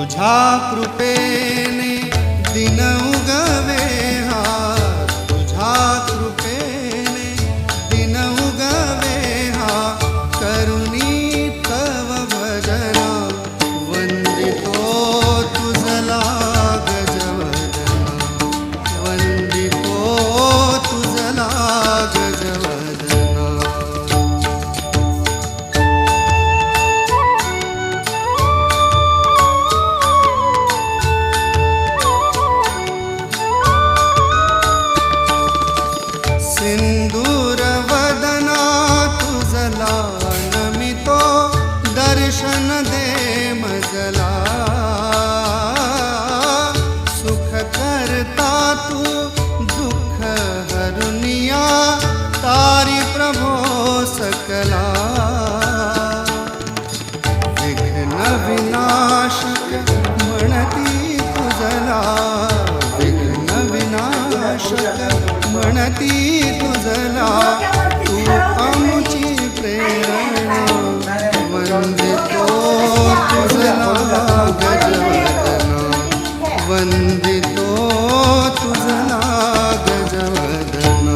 तुझ्या कृपेने दिन उगवे हा, तुझ्या कृपेने दिन उगवे हा, करुणी तव भजन वंदितो तुझला गजवदन, वंदितो तुझला गजवदन। सिंदूर वदना तुझला नमितो, दर्शन दे मजला, सुख करता तू दुःख हरुनिया, तारी प्रभो सकला। विघ्न विनाशक म्हणती तुझला, विघ्न विनाशक म्हणती तुझला, तू आमची प्रेरणा वंदितो तुझला गजवदन, वंदितो तुझला गजवदन।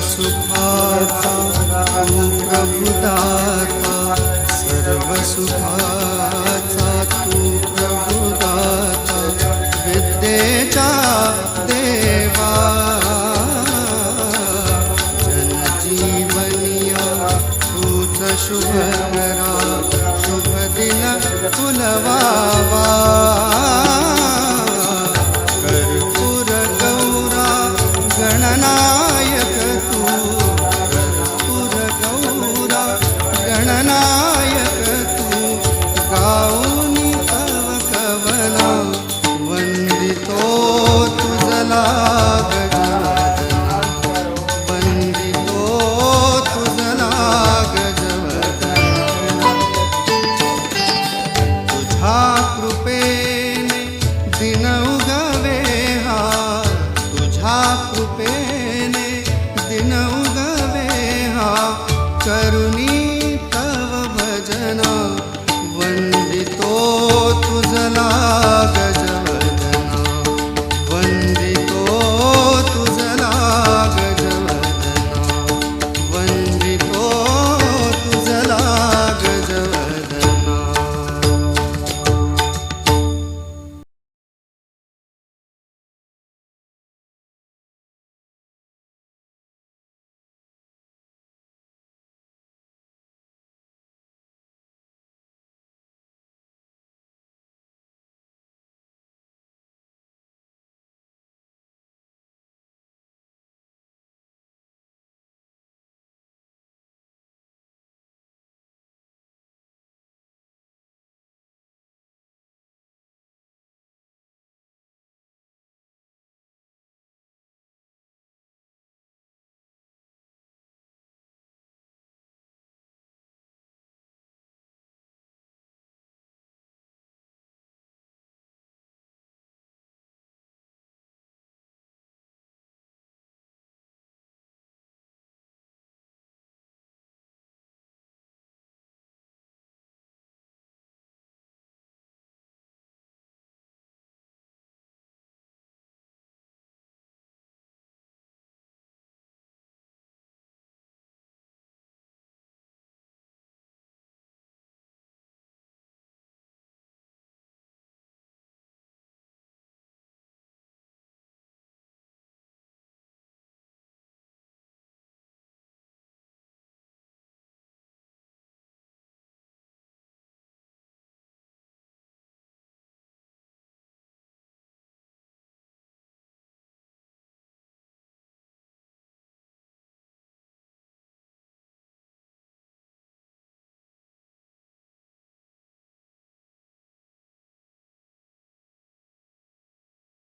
सर्वसुखाचा तू प्रभुदाता, सर्वसुखाचा तू प्रभुदाता, विद्येचा देवा जनजीवनिया तूच शुभ करा, शुभ दिन फुलवा